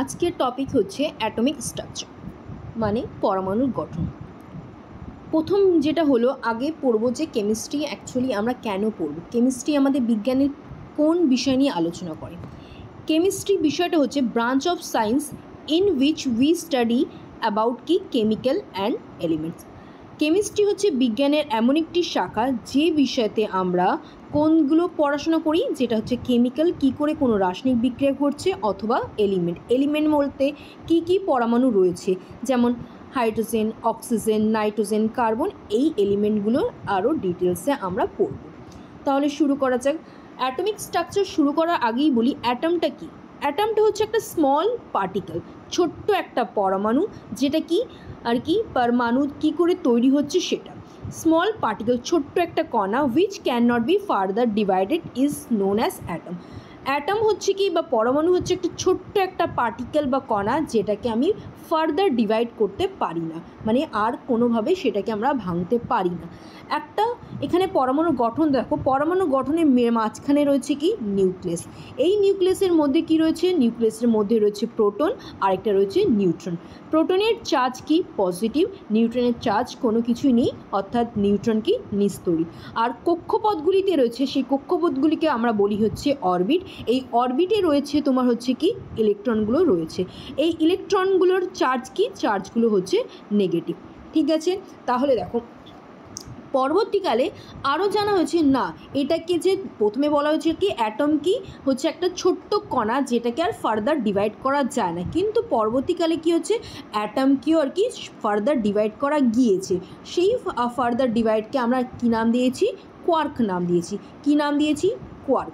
আজকের টপিক হচ্ছে atomic structure মানে পরমাণুর গঠন। প্রথম যেটা হলো আগে পড়বো যে কেমিস্ট্রি অ্যাকচুয়ালি আমরা কেন পড়ব, কেমিস্ট্রি আমাদের বিজ্ঞানের কোন বিষয় নিয়ে আলোচনা করে। কেমিস্ট্রি বিষয়টা হচ্ছে branch of science in which we study about কি কেমিক্যাল অ্যান্ড এলিমেন্টস। কেমিস্ট্রি হচ্ছে বিজ্ঞানের এমন একটি শাখা যে বিষয়তে আমরা কোনগুলো পড়াশোনা করি, যেটা হচ্ছে কেমিক্যাল, কী করে কোনো রাসায়নিক বিক্রিয়া ঘটছে, অথবা এলিমেন্ট বলতে কি কি পরমাণু রয়েছে, যেমন হাইড্রোজেন, অক্সিজেন, নাইট্রোজেন, কার্বন, এই এলিমেন্টগুলোর আরও ডিটেলসে আমরা পড়ব। তাহলে শুরু করা যাক। অ্যাটমিক স্ট্রাকচার শুরু করার আগেই বলি অ্যাটমটা কি। অ্যাটমটা হচ্ছে একটা স্মল পার্টিকেল, ছোট্ট একটা পরমাণু, যেটা কি আর কি পরমাণু কী করে তৈরি হচ্ছে সেটা। স্মল পার্টিকেল, ছোট্ট একটা কণা, which can not be further divided is known as atom. Atom হচ্ছে কি বা পরমাণু হচ্ছে একটা ছোট্ট একটা পার্টিকেল বা কণা, যেটাকে আমি ফার্দার ডিভাইড করতে পারি না, মানে আর কোনোভাবে সেটাকে আমরা ভাঙতে পারি না। একটা এখানে পরমাণু গঠন দেখো, পরমাণু গঠনের মাঝখানে রয়েছে কি নিউক্লিয়াস। এই নিউক্লিয়াসের মধ্যে কি রয়েছে, নিউক্লিয়াসের মধ্যে রয়েছে প্রোটন, আরেকটা রয়েছে নিউট্রন। প্রোটনের চার্জ কি পজিটিভ, নিউট্রনের চার্জ কোনো কিছুই নেই, অর্থাৎ নিউট্রন কি নিস্তড়িৎ। আর কক্ষপথগুলিতে রয়েছে, সেই কক্ষপথগুলিকে আমরা বলি হচ্ছে অরবিট। এই অরবিটে রয়েছে তোমার হচ্ছে কি ইলেকট্রনগুলো রয়েছে। এই ইলেকট্রনগুলোর চার্জ কি, চার্জগুলো হচ্ছে নেগেটিভ। ঠিক আছে, তাহলে দেখো পরবর্তীকালে আরও জানা হয়েছে না, এটাকে যে প্রথমে বলা হয়েছে কি অ্যাটম কি হচ্ছে একটা ছোট্ট কণা, যেটাকে আর ফার্দার ডিভাইড করা যায় না, কিন্তু পরবর্তীকালে কি হচ্ছে অ্যাটমকেও আর কি ফার্দার ডিভাইড করা গিয়েছে। সেই ফার্দার ডিভাইডকে আমরা কী নাম দিয়েছি, কোয়ার্ক নাম দিয়েছি। কী নাম দিয়েছি, কোয়ার্ক,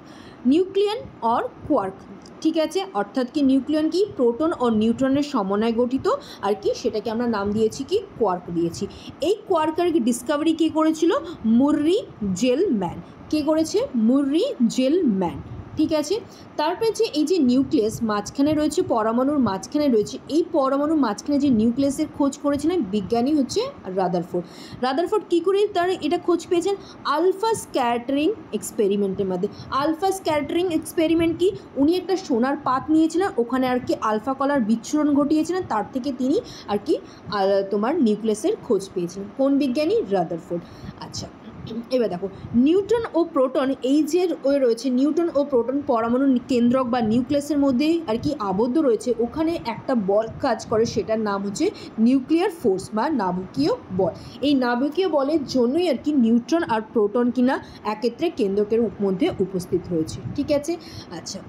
নিউক্লিয়ন অর কোয়ার্ক। ঠিক আছে, অর্থাৎ কি নিউক্লিয়ন কি প্রোটন ও নিউট্রনের সমন্বয়ে গঠিত, আর কি সেটাকে আমরা নাম দিয়েছি কি কোয়ার্ক দিয়েছি। এই কোয়ার্কের ডিসকাভারি কে করেছিল, মুররি জেলম্যান। কে করেছে, মুররি জেলম্যান। ঠিক আছে, তারপরে যে এই যে নিউক্লিয়াস মাঝখানে রয়েছে, পরমাণুর মাঝখানে রয়েছে, এই পরমাণুর মাঝখানে যে নিউক্লিয়াসের খোঁজ করেছিলেন বিজ্ঞানী হচ্ছে রাদারফোর্ড। রাদারফোর্ড কী করে তারা এটা খোঁজ পেয়েছেন, আলফা স্ক্যাটারিং এক্সপেরিমেন্টের মধ্যে। আলফা স্ক্যাটারিং এক্সপেরিমেন্ট কি, উনি একটা সোনার পাত নিয়েছিলেন, ওখানে আর কি আলফা কলার বিচ্ছুরণ ঘটিয়েছিলেন, তার থেকে তিনি আর কি তোমার নিউক্লিয়াসের খোঁজ পেয়েছিলেন। কোন বিজ্ঞানী, রাদারফোর্ড। আচ্ছা, এবার দেখো নিউট্রন ও প্রোটন, এই যে রয়েছে নিউট্রন ও প্রোটন পরমাণু কেন্দ্রক বা নিউক্লিয়াসের মধ্যে আর কি আবদ্ধ রয়েছে, ওখানে একটা বল কাজ করে, সেটার নাম হচ্ছে নিউক্লিয়ার ফোর্স বা নাভিকীয় বল। এই নাভিকীয় বলের জন্যই আর কি নিউট্রন আর প্রোটন কিনা একত্রে কেন্দ্রকের মধ্যে উপস্থিত হয়েছে। ঠিক আছে, আচ্ছা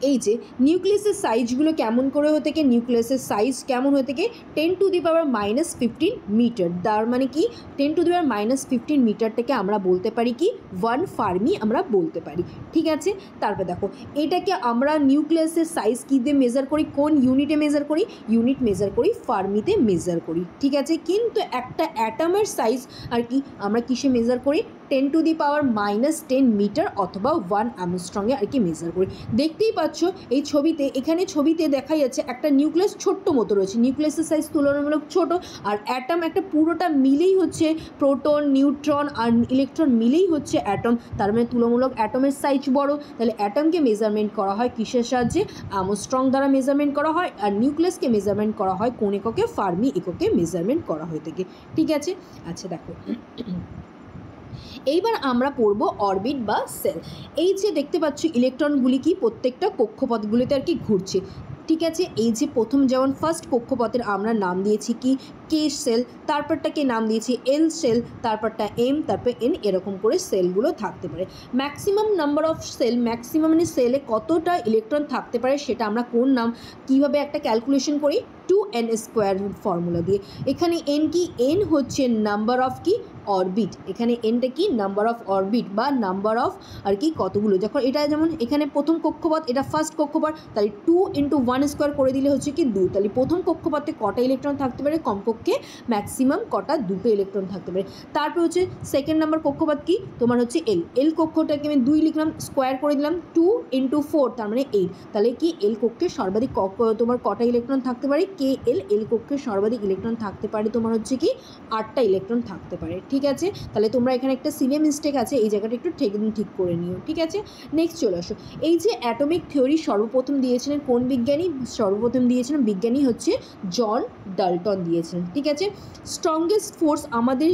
এই যে নিউক্লিয়াসের সাইজগুলো কেমন করে হয়ে থাকে, নিউক্লিয়াসের সাইজ কেমন হয়ে থাকে, 10⁻⁻15 মিটার। তার মানে কি 10⁻⁻15 মিটারটাকে আমরা বলতে পারি কি 1 ফার্মি আমরা বলতে পারি। ঠিক আছে, তারপর দেখো এটাকে আমরা নিউক্লিয়াসের সাইজ কী দিয়ে মেজার করি, কোন ইউনিটে মেজার করি, ইউনিট মেজার করি ফার্মিতে মেজার করি। ঠিক আছে, কিন্তু একটা অ্যাটমের সাইজ আর কি আমরা কিসে মেজার করি, 10⁻⁻10 মিটার অথবা 1 অ্যামস্ট্রংয়ে আর কি মেজার করি। দেখতেই পাচ্ছ এই ছবিতে, এখানে ছবিতে দেখা যাচ্ছে একটা নিউক্লিয়াস ছোট্ট মতো রয়েছে, নিউক্লিয়াসের সাইজ তুলনামূলক ছোট, আর অ্যাটম একটা পুরোটা মিলেই হচ্ছে প্রোটন, নিউট্রন আর ইলেকট্রন মিলেই হচ্ছে অ্যাটম, তার মানে তুলনামূলক অ্যাটমের সাইজ বড়। তাহলে অ্যাটমকে মেজারমেন্ট করা হয় কিসের সাহায্যে, অ্যামস্ট্রং দ্বারা মেজারমেন্ট করা হয়, আর নিউক্লিয়াসকে মেজারমেন্ট করা হয় কোন এককে, ফার্মি এককে মেজারমেন্ট করা হয়ে থাকে। ঠিক আছে, আচ্ছা দেখো এইবার আমরা পড়ব অরবিট বা সেল। এই যে দেখতে পাচ্ছ ইলেকট্রনগুলি কি প্রত্যেকটা কক্ষপথগুলিতে আর কি ঘুরছে। ঠিক আছে, এই যে প্রথম যেমন ফার্স্ট কক্ষপথের আমরা নাম দিয়েছি কি কে সেল, তারপরটাকে নাম দিয়েছি এল সেল, তারপরটা এম, তারপর এন, এরকম করে সেলগুলো থাকতে পারে। Maximum number of cell, maximum মানে সেলে কতটা ইলেকট্রন থাকতে পারে সেটা আমরা কোন নাম কীভাবে একটা ক্যালকুলেশন করি, 2n² ফর্মুলা দিয়ে। এখানে এন কি, এন হচ্ছে নাম্বার অফ কি অরবিট, এখানে এনটা কি নাম্বার অফ অরবিট বা নাম্বার অফ আর কি কতগুলো, যখন এটা যেমন এখানে প্রথম কক্ষপথ, এটা ফার্স্ট কক্ষপথ, তাহলে 2 × 1² করে দিলে হচ্ছে কি 2, তাহলে প্রথম কক্ষপথে কটা ইলেকট্রন থাকতে পারে, কমপক্ষে কক্ষে ম্যাক্সিমাম কটা 2টো ইলেকট্রন থাকতে পারে। তারপর হচ্ছে সেকেন্ড নাম্বার কক্ষপথ কি তোমার হচ্ছে এল কক্ষটাকে আমি 2 লিখলাম, স্কোয়ার করে দিলাম 2 × 4 তার মানে 8। তাহলে কি এল কক্ষে সর্বাধিক তোমার কটা ইলেকট্রন থাকতে পারে, কে এল কক্ষে সর্বাধিক ইলেকট্রন থাকতে পারে তোমার হচ্ছে কি 8টা ইলেকট্রন থাকতে পারে। ঠিক আছে, তাহলে তোমরা এখানে একটা সিলে মিস্টেক আছে, এই জায়গাটা একটু ঠিক করে নিও। ঠিক আছে, নেক্সট চলে আসো। এই যে অ্যাটমিক থিওরি সর্বপ্রথম দিয়েছিলেন কোন বিজ্ঞানী? সর্বপ্রথম দিয়েছিলেন বিজ্ঞানী হচ্ছে জন ডাল্টন দিয়েছিলেন। ঠিক আছে, স্ট্রংগেস্ট ফোর্স আমাদের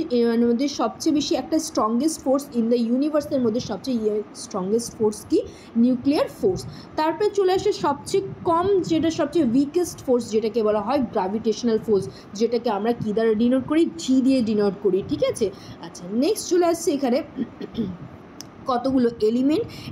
মধ্যে সবচেয়ে বেশি একটা স্ট্রংগেস্ট ফোর্স ইন দ্য ইউনিভার্সের মধ্যে সবচেয়ে স্ট্রংগেস্ট ফোর্স কি? Nuclear force. তারপরে চলে আসে সবচেয়ে কম, যেটা সবচেয়ে উইকেস্ট ফোর্স যেটাকে বলা হয় গ্র্যাভিটেশনাল ফোর্স, যেটাকে আমরা কী দ্বারা ডিনোট করি? জি দিয়ে ডিনোট করি। ঠিক আছে, আচ্ছা নেক্সট চলে আসছে এখানে কতগুলো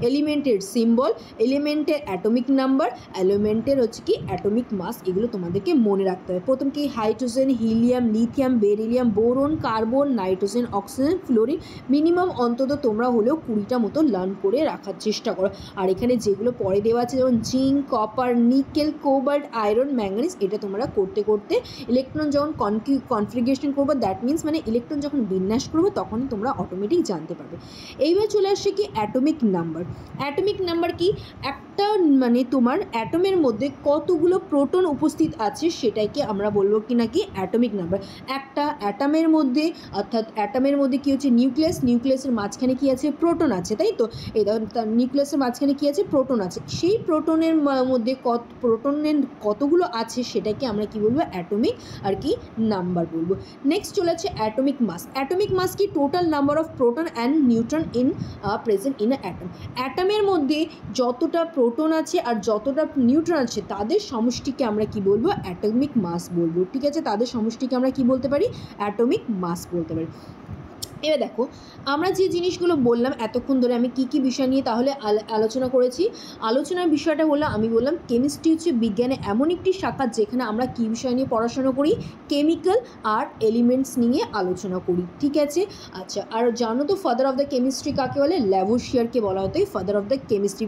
এলিমেন্টের সিম্বল, এলিমেন্টের অ্যাটমিক নাম্বার, এলিমেন্টের হচ্ছে কি অ্যাটমিক মাস, এগুলো তোমাদেরকে মনে রাখতে হবে। প্রথম কি hydrogen, helium, lithium, beryllium, boron, carbon, nitrogen, oxygen, fluorine, minimum অন্তত তোমরা হলেও 20টা মতো লার্ন করে রাখার চেষ্টা করো। আর এখানে যেগুলো পরে দেওয়া আছে যেমন zinc, copper, nickel, cobalt, iron, manganese, এটা তোমরা করতে করতে ইলেকট্রন যখন কনফিগারেশন করবো, দ্যাট মিনস মানে ইলেকট্রন যখন বিন্যাস করবো তখন তোমরা অটোমেটিক জানতে পারবে। এইবার চলে আসছে কি অ্যাটমিক নাম্বার। অ্যাটমিক নাম্বার কি? একটা মানে তোমার অ্যাটমের মধ্যে কতগুলো প্রোটন উপস্থিত আছে সেটাকে আমরা বলবো কি নাকি অ্যাটমিক নাম্বার। একটা অ্যাটমের মধ্যে অর্থাৎ অ্যাটমের মধ্যে কী হচ্ছে? নিউক্লিয়াসের মাঝখানে কি আছে? প্রোটন আছে, তাই তো? এই তার নিউক্লিয়াসের মাঝখানে কি আছে? প্রোটন আছে। সেই প্রোটনের মধ্যে প্রোটনের কতগুলো আছে সেটাকে আমরা কি বলবো? অ্যাটমিক আর কি নাম্বার বলবো। নেক্সট চলে আছে অ্যাটমিক মাস। অ্যাটমিক মাস কি? Total number of proton and neutron in present in a atom. অ্যাটমের মধ্যে যতটা প্রোটন আছে আর যতটা নিউট্রন আছে তাদের সমষ্টিকে আমরা কি বলবো? অ্যাটমিক মাস বলবো। ঠিক আছে, তাদের সমষ্টিকে আমরা কি বলতে পারি? অ্যাটমিক মাস বলতে পারি। এবার দেখো আমরা যে জিনিসগুলো বললাম এতক্ষণ ধরে, আমি কি কি বিষয় নিয়ে তাহলে আলোচনা করেছি। আলোচনার বিষয়টা হলো আমি বললাম কেমিস্ট্রি হচ্ছে বিজ্ঞানে এমন একটি শাখা যেখানে আমরা কী বিষয় নিয়ে পড়াশোনা করি? কেমিক্যাল আর এলিমেন্টস নিয়ে আলোচনা করি। ঠিক আছে, আচ্ছা আর জানো তো ফাদার অফ দ্য কেমিস্ট্রি কাকে বলে? ল্যাভোসিয়ারকে বলা হতো ফাদার অফ দ্য কেমিস্ট্রি।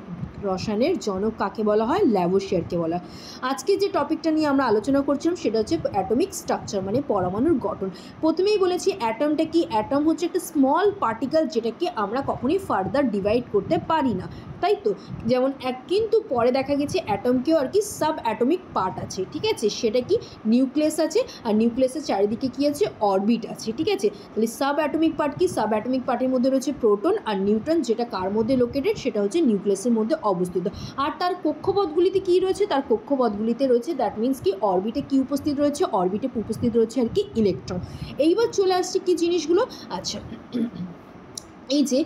রসায়নের জনক কাকে বলা হয়? ল্যাভোসিয়ারকে বলা হয়। আজকে যে টপিকটা নিয়ে আমরা আলোচনা করছিলাম সেটা হচ্ছে অ্যাটমিক স্ট্রাকচার মানে পরমাণুর গঠন। প্রথমেই বলেছি অ্যাটমটা কি? অ্যাটম হচ্ছে একটা স্মল পার্টিকেল যেটাকে আমরা কখনোই ফার্দার ডিভাইড করতে পারি না, তাই তো? যেমন কিন্তু পরে দেখা গেছে অ্যাটমকেও আর কি সাব অ্যাটমিক পার্ট আছে। ঠিক আছে, সেটা কি? নিউক্লিয়াস আছে আর নিউক্লিয়াসের চারিদিকে কি আছে? অরবিট আছে। ঠিক আছে, তাহলে সাব অ্যাটমিক পার্ট কি? সাব অ্যাটমিক পার্টের মধ্যে রয়েছে প্রোটন আর নিউট্রন, যেটা কার মধ্যে লোকেটেড? সেটা হচ্ছে নিউক্লিয়াসের মধ্যে অবস্থিত। আর তার কক্ষপথগুলিতে কী রয়েছে? তার কক্ষপথগুলিতে রয়েছে দ্যাট মিনস কি অরবিটে কি উপস্থিত রয়েছে? অরবিটে উপস্থিত রয়েছে আর কি ইলেকট্রন। এইবার চলে আসছে কি জিনিসগুলো। আচ্ছা এই যে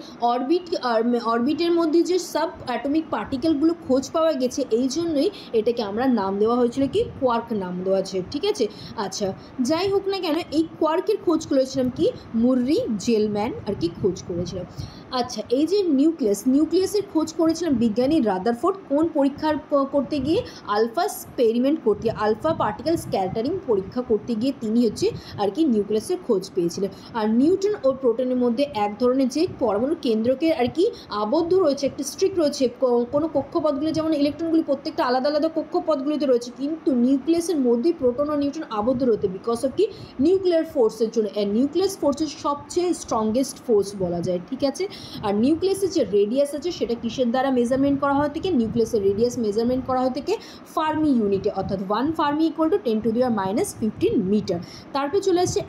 অরবিটের মধ্যে যে সাব অ্যাটমিক পার্টিকেলগুলো খোঁজ পাওয়া গেছে, এই জন্যই এটাকে আমরা নাম দেওয়া হয়েছিল কি? কোয়ার্ক নাম দেওয়া আছে। ঠিক আছে, আচ্ছা যাই হোক না কেন এই কোয়ার্কের খোঁজ করেছিলাম কি? মুররি জেলম্যান আর কি খোঁজ করেছিলাম। আচ্ছা এই যে নিউক্লিয়াসের খোঁজ করেছিলাম বিজ্ঞানী রাদারফোর্ড কোন পরীক্ষার করতে গিয়ে? আলফা এক্সপেরিমেন্ট করতে, আলফা পার্টিকেল স্ক্যাটারিং পরীক্ষা করতে গিয়ে তিনি হচ্ছে আর কি নিউক্লিয়াসের খোঁজ পেয়েছিলেন। আর নিউট্রন ও প্রোটনের মধ্যে এক ধরনের যে পরমাণু কেন্দ্রকে আর কি আবদ্ধ রয়েছে, একটা স্ট্রিক রয়েছে। কোনো কক্ষপথগুলি যেমন ইলেকট্রনগুলি প্রত্যেকটা আলাদা আলাদা কক্ষপথগুলিতে রয়েছে, কিন্তু নিউক্লিয়াসের মধ্যেই প্রোটন ও নিউট্রন আবদ্ধ রয়েছে বিকজ অফ কি? নিউক্লিয়ার ফোর্সের জন্য। নিউক্লিয়াস ফোর্সের সবচেয়ে স্ট্রংগেস্ট ফোর্স বলা যায়। ঠিক আছে, আর নিউক্লিয়াসের যে রেডিয়াস আছে সেটা কিসের দ্বারা মেজারমেন্ট করা হয় থেকে? নিউক্লিয়াসের রেডিয়াস মেজারমেন্ট করা হয় থেকে ফার্মি ইউনিটে, অর্থাৎ 1 ফার্মি ইকুয়াল টু 10⁻⁻15 মিটার। তারপরে চলে আসছে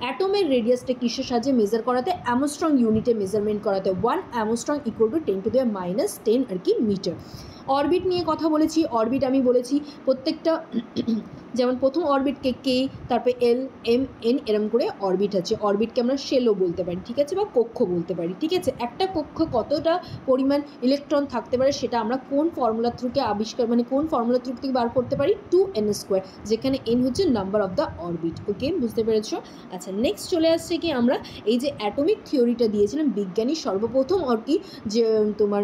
অ্যাটমের রেডিয়াসটা কিসের সাহায্যে মেজার করাতে? অ্যামস্ট্রং ইউনিটে মেজারমেন্ট করাতে 1 অ্যামস্ট্রং ইকুয়াল টু 10⁻10 আর কি মিটার। অরবিট নিয়ে কথা বলেছি। অরবিট আমি বলেছি প্রত্যেকটা যেমন প্রথম অরবিটকে কে, তারপরে এল, এম, এন এরম করে অরবিট আছে। অরবিটকে আমরা শেলও বলতে পারি, ঠিক আছে, বা কক্ষ বলতে পারি। ঠিক আছে, একটা কক্ষ কতটা পরিমাণ ইলেকট্রন থাকতে পারে সেটা আমরা কোন ফর্মুলা থ্রুকে মানে কোন ফর্মুলা থ্রু থেকে বার করতে পারি? 2n², যেখানে n হচ্ছে নাম্বার অফ দ্য অরবিট। ওকে, বুঝতে পেরেছ? আচ্ছা নেক্সট চলে আসছে কি আমরা এই যে অ্যাটমিক থিওরিটা দিয়েছিলাম বিজ্ঞানী সর্বপ্রথম আর কি যে তোমার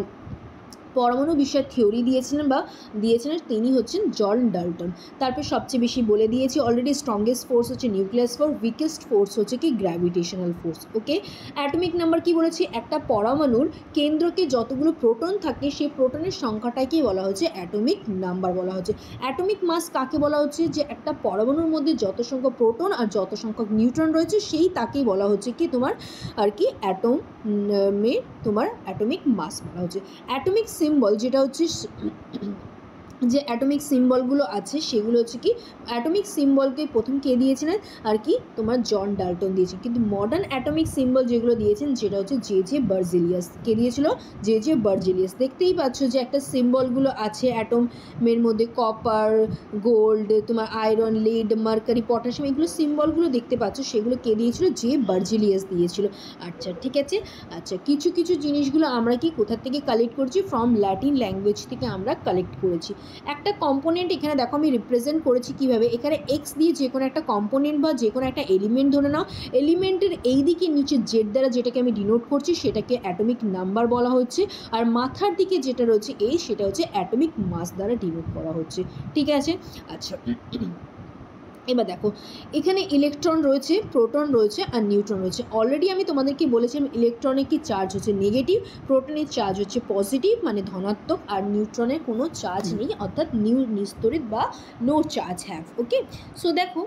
পরমাণু বিষয়ের থিওরি দিয়েছিলেন তিনি হচ্ছেন জন ডাল্টন। তারপর সবচেয়ে বেশি বলে দিয়েছি অলরেডি, স্ট্রংগেস্ট ফোর্স হচ্ছে নিউক্লিয়াস ফোর্স, উইকেস্ট ফোর্স হচ্ছে কি গ্র্যাভিটেশনাল ফোর্স। ওকে, অ্যাটমিক নাম্বার কি বলেছি, একটা পরমাণুর কেন্দ্রকে যতগুলো প্রোটন থাকে সেই প্রোটনের সংখ্যাটাকেই বলা হচ্ছে অ্যাটমিক নাম্বার বলা হচ্ছে। অ্যাটমিক মাস কাকে বলা হচ্ছে, যে একটা পরমাণুর মধ্যে যত সংখ্যক প্রোটন আর যত সংখ্যক নিউট্রন রয়েছে সেই তাকেই বলা হচ্ছে কি তোমার আর কি তোমার অ্যাটমিক মাস বলা হচ্ছে। অ্যাটমিক সিম্বল যেটা হচ্ছে যে অ্যাটমিক সিম্বলগুলো আছে সেগুলো হচ্ছে কি, অ্যাটমিক সিম্বলকে প্রথম কে দিয়েছিলেন আর কি তোমার জন ডাল্টন দিয়েছেন, কিন্তু মডার্ন অ্যাটমিক সিম্বল যেগুলো দিয়েছেন যেটা হচ্ছে জে বার্জেলিয়াস। কে দিয়েছিল, জে বার্জেলিয়াস। দেখতেই পাচ্ছ যে একটা সিম্বলগুলো আছে অ্যাটমের মধ্যে, কপার, গোল্ড, তোমার আয়রন, লিড, মার্কারি, পটাশিয়াম, এগুলো সিম্বলগুলো দেখতে পাচ্ছ, সেগুলো কে দিয়েছিল, জে বার্জেলিয়াস দিয়েছিল। আচ্ছা ঠিক আছে। আচ্ছা, কিছু কিছু জিনিসগুলো আমরা কি কোথা থেকে কালেক্ট করছি, ফ্রম ল্যাটিন ল্যাঙ্গুয়েজ থেকে আমরা কালেক্ট করেছি। একটা কম্পোনেন্ট এখানে দেখো আমি রিপ্রেজেন্ট করেছি কিভাবে, এখানে এক্স দিয়ে যে কোনো একটা কম্পোনেন্ট বা যে কোনো একটা এলিমেন্ট ধরে নাও, এলিমেন্টের এই দিকে নিচে জেড দ্বারা যেটাকে আমি ডিনোট করছি সেটাকে অ্যাটমিক নাম্বার বলা হচ্ছে, আর মাথার দিকে যেটা রয়েছে এই সেটা হচ্ছে অ্যাটমিক মাস দ্বারা ডিনোট করা হচ্ছে। ঠিক আছে। আচ্ছা, এবার দেখো এখানে ইলেকট্রন রয়েছে, প্রোটন রয়েছে আর নিউট্রন রয়েছে। অলরেডি আমি তোমাদেরকে বলেছিলাম ইলেকট্রনের কি চার্জ হচ্ছে নেগেটিভ, প্রোটনের চার্জ হচ্ছে পজিটিভ মানে ধনাত্মক, আর নিউট্রনের কোনো চার্জ নেই অর্থাৎ নিস্তড়িত বা no charge have. Okay, so দেখো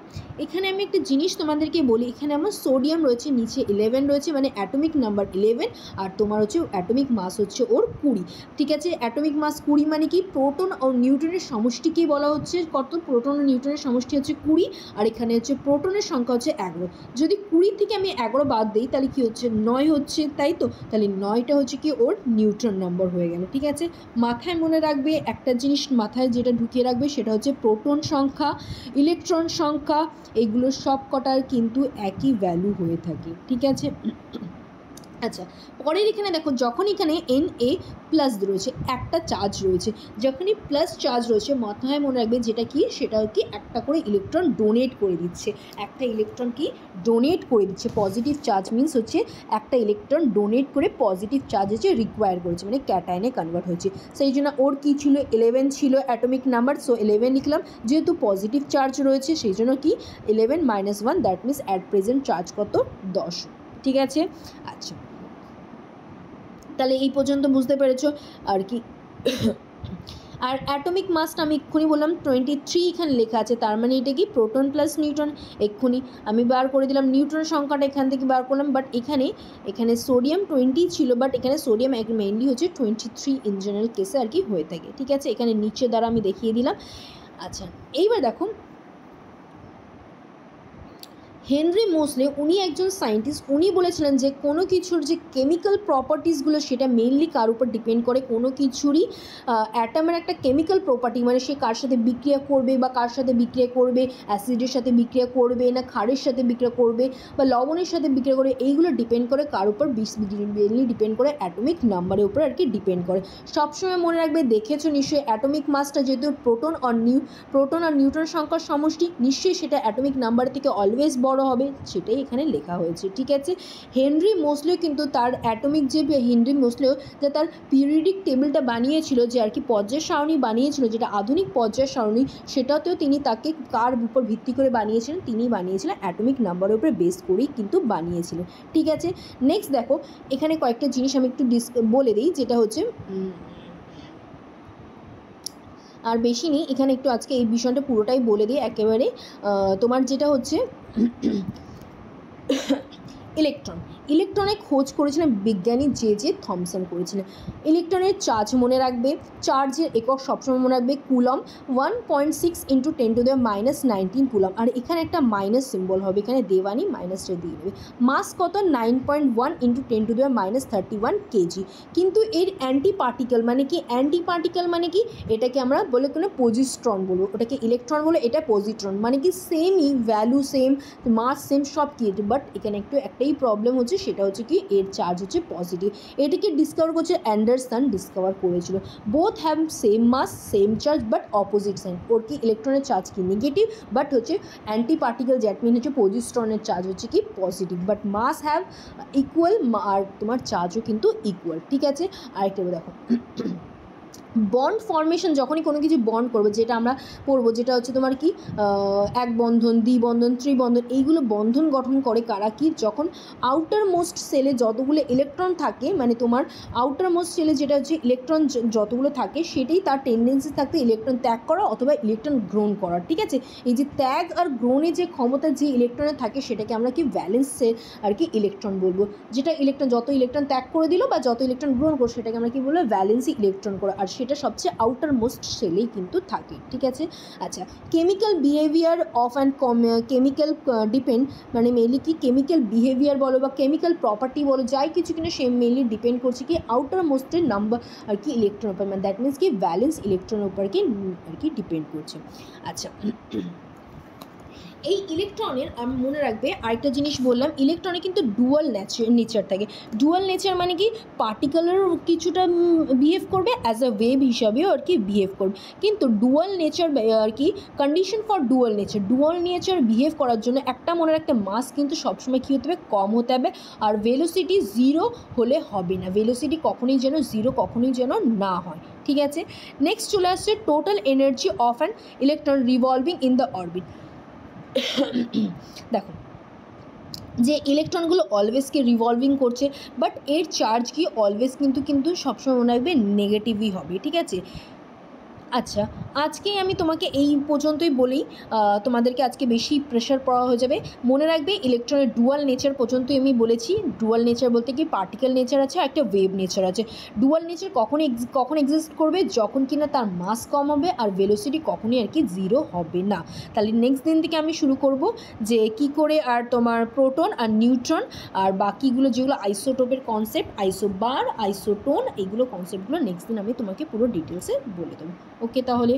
এখানে আমি একটা জিনিস তোমাদেরকে বলি, এখানে আমার সোডিয়াম রয়েছে নিচে 11 রয়েছে মানে অ্যাটমিক নাম্বার 11, আর তোমার হচ্ছে অ্যাটমিক মাস হচ্ছে ওর 20। ঠিক আছে, অ্যাটমিক মাস 20 মানে কি, প্রোটন ও নিউট্রনের সমষ্টিকে বলা হচ্ছে কত, প্রোটন ও নিউট্রনের সমষ্টি হচ্ছে 20, আর এখানে হচ্ছে প্রোটনের সংখ্যা হচ্ছে 11। যদি 20 থেকে আমি 11 বাদ দিই তাহলে কি হচ্ছে, 9 হচ্ছে, তাই তো, তাহলে 9টা হচ্ছে কি ওর নিউট্রন নম্বর হয়ে গেল। ঠিক আছে, মাথায় মনে রাখবে একটা জিনিস, মাথায় যেটা ঢুকিয়ে রাখবে সেটা হচ্ছে প্রোটন সংখ্যা, ইলেকট্রন সংখ্যা, এগুলো সব কটার কিন্তু একই ভ্যালু হয়ে থাকে। ঠিক আছে। আচ্ছা, পরের এখানে দেখো যখন এখানে Na প্লাস রয়েছে একটা চার্জ রয়েছে, যখনই প্লাস চার্জ রয়েছে মাথায় মনে রাখবে যেটা কি, সেটা কি একটা করে ইলেকট্রন ডোনেট করে দিচ্ছে, একটা ইলেকট্রন কি ডোনেট করে দিচ্ছে। পজিটিভ চার্জ মিন্স হচ্ছে একটা ইলেকট্রন ডোনেট করে পজিটিভ চার্জ হচ্ছে রিকোয়ার করেছে মানে ক্যাটায়নে কনভার্ট হয়েছে। সেই জন্য ওর কী ছিল, 11 ছিল অ্যাটমিক নাম্বার, সো 11 লিখলাম। যেহেতু পজিটিভ চার্জ রয়েছে সেই জন্য কি 11 - 1 that means at present charge কত, 10। ঠিক আছে। আচ্ছা, তাহলে এই পর্যন্ত বুঝতে পেরেছো আর কি। আর অ্যাটমিক মাসটা আমি এক্ষুনি বললাম 23 এখানে লেখা আছে, তার মানে এটা কি প্রোটন প্লাস নিউট্রন। এক্ষুনি আমি বার করে দিলাম নিউট্রনের সংখ্যাটা এখান থেকে বার করলাম, বাট এখানে সোডিয়াম 20 ছিল, বাট এখানে সোডিয়াম মেইনলি হচ্ছে 23 ইন জেনারেল কেসে আর কি হয়ে থাকে। ঠিক আছে, এখানে নিচে দ্বারা আমি দেখিয়ে দিলাম। আচ্ছা, এইবার দেখো হেনরি মোসলে উনি একজন সায়েন্টিস্ট, উনি বলেছিলেন যে কোনো কিছুর যে কেমিক্যাল প্রপার্টিসগুলো সেটা মেইনলি কার উপর ডিপেন্ড করে, কোনো কিছুরই অ্যাটমের একটা কেমিক্যাল প্রপার্টি মানে সে কার সাথে বিক্রিয়া করবে বা কার সাথে বিক্রিয়া করবে, অ্যাসিডের সাথে বিক্রিয়া করবে না ক্ষারের সাথে বিক্রিয়া করবে বা লবণের সাথে বিক্রিয়া করবে, এইগুলো ডিপেন্ড করে কার উপর, মেইনলি ডিপেন্ড করে অ্যাটমিক নাম্বারের উপর আর কি ডিপেন্ড করে। সবসময় মনে রাখবে, দেখেছো নিশ্চয়ই অ্যাটমিক মাসটা যেহেতু প্রোটন আর নিউট্রন সংখ্যার সমষ্টি, নিশ্চয়ই সেটা অ্যাটমিক নাম্বার থেকে অলওয়েজ বড় হবে, সেটাই এখানে লেখা হয়েছে। ঠিক আছে, হেনরি মোসলেও কিন্তু তার অ্যাটমিক যে তার পিরিয়ডিক টেবিলটা বানিয়েছিল, যে আর কি পর্যায় সারণী বানিয়েছিল, যেটা আধুনিক পর্যায় সারণী, সেটাতেও তিনি তাকে কার উপর ভিত্তি করে বানিয়েছিলেন, তিনি বানিয়েছিলেন অ্যাটমিক নাম্বারের উপরে বেস করেই কিন্তু বানিয়েছিলেন। ঠিক আছে, নেক্সট দেখো এখানে কয়েকটা জিনিস আমি একটু বলে দিই, যেটা হচ্ছে আর বেশি নেই এখানে, একটু আজকে এই বিষয়টা পুরোটাই বলে দিই একেবারে। তোমার যেটা হচ্ছে ইলেকট্রনের খোঁজ করেছিলেন বিজ্ঞানী জে থমসন করেছিলেন। ইলেকট্রনের চার্জ মনে রাখবে, চার্জের একক সবসময় মনে রাখবে কুলম, 1.6 × 10⁻19 কুলম, আর এখানে একটা মাইনাস সিম্বল হবে, এখানে দেওয়ানি মাইনাসটা দিয়ে দেবে। মাস কত, 9.1 × 10⁻31 কেজি। কিন্তু এর অ্যান্টি পার্টিকেল মানে কি, এটাকে আমরা বলে কোনো পজিট্রন বলবো, ওটাকে ইলেকট্রন বলে, এটা পজিট্রন মানে কি সেমই ভ্যালু, সেম মাস, সেম সব কি, বাট এখানে একটাই প্রবলেম হচ্ছে, সেটা হচ্ছে কি এর চার্জ হচ্ছে পজিটিভ। এটাকে ডিসকভার করছে অ্যান্ডারসন, ডিসকভার করেছিল। Both have same mass same charge but opposite sign. ওর কি ইলেকট্রনের চার্জ কি নেগেটিভ, বাট হচ্ছে অ্যান্টি পার্টিকেল জ্যাট মিন হচ্ছে পজিট্রনের চার্জ হচ্ছে কি positive, but mass have equal, আর তোমার চার্জও কিন্তু ইকুয়াল। ঠিক আছে, আরেকটা দেখো বন্ড ফর্মেশন, যখনই কোনো কিছু বন্ড করবো, যেটা আমরা পড়বো, যেটা হচ্ছে তোমার কি এক বন্ধন, দ্বিবন্ধন, ত্রিবন্ধন, এইগুলো বন্ধন গঠন করে কারা, কি যখন আউটার মোস্ট সেলে যতগুলো ইলেকট্রন থাকে, মানে তোমার আউটার মোস্ট সেলে যেটা হচ্ছে ইলেকট্রন যতগুলো থাকে, সেটাই তার টেন্ডেন্সি থাকতে ইলেকট্রন ত্যাগ করা অথবা ইলেকট্রন গ্রহণ করার। ঠিক আছে, এই যে ত্যাগ আর গ্রহণের যে ক্ষমতা যে ইলেকট্রনের থাকে, সেটাকে আমরা কি ভ্যালেন্সের আর কি ইলেকট্রন বলবো। যেটা ইলেকট্রন যত ইলেকট্রন ত্যাগ করে দিল বা যত ইলেকট্রন গ্রহণ করো, সেটাকে আমরা কি বলবো, ভ্যালেন্সি ইলেকট্রন করো, আর সেটা সবচেয়ে আউটার মোস্ট সেলেই কিন্তু থাকে। ঠিক আছে, আচ্ছা, chemical behaviour of and chemical depend, মানে মেনলি কি কেমিক্যাল বিহেভিয়ার বলো বা কেমিক্যাল প্রপার্টি বলো, যাই কিছু কিনা সে মেনলি ডিপেন্ড করছে কি আউটার মোস্টের নাম্বার আর কি ইলেকট্রন উপর, মানে দ্যাট মিনস কি ভ্যালেন্স ইলেকট্রনের উপর কি আর কি ডিপেন্ড করছে। আচ্ছা, এই ইলেকট্রনের আমি মনে রাখবে আরেকটা জিনিস বললাম, ইলেকট্রনে কিন্তু ডুয়াল নেচার থাকে। ডুয়াল নেচার মানে কি পার্টিকেলের কিছুটা বিহেভ করবে, অ্যাজ আ ওয়েভ হিসাবেও আর কি বিহেভ করবে, কিন্তু ডুয়াল নেচার আর কি condition for dual nature behave করার জন্য একটা মনে রাখতে, মাস কিন্তু সবসময় কী হতে হবে, কম হতে হবে, আর ভেলোসিটি জিরো হলে হবে না, ভেলোসিটি কখনোই যেন জিরো কখনোই যেন না হয়। ঠিক আছে, নেক্সট চলে আসছে total energy of an electron revolving in the orbit. দেখো, যে ইলেকট্রনগুলো অলওয়েজ কি রিভলভিং করছে, বাট এর চার্জ কি অলওয়েজ কিন্তু সবসময় মনে রাখবে নেগেটিভই হবে। ঠিক আছে, আচ্ছা, আজকেই আমি তোমাকে এই পর্যন্তই বলি, তোমাদেরকে আজকে বেশি প্রেশার পড়া হয়ে যাবে। মনে রাখবে ইলেকট্রনের ডুয়াল নেচার পর্যন্তই আমি বলেছি। ডুয়াল নেচার বলতে কি পার্টিকেল নেচার আছে, একটা ওয়েভ নেচার আছে। ডুয়াল নেচার কখন এক্সিস্ট করবে, যখন কিনা তার মাস কম হবে আর ভেলোসিটি কখনোই আর কি জিরো হবে না। তাহলে নেক্সট দিন থেকে আমি শুরু করব যে কি করে আর তোমার প্রোটন আর নিউট্রন আর বাকিগুলো যেগুলো আইসোটোপের কনসেপ্ট, আইসোবার, আইসোটোন, এইগুলো কনসেপ্টগুলো নেক্সট দিন আমি তোমাকে পুরো ডিটেলসে বলে দেবো। ওকে, তাহলে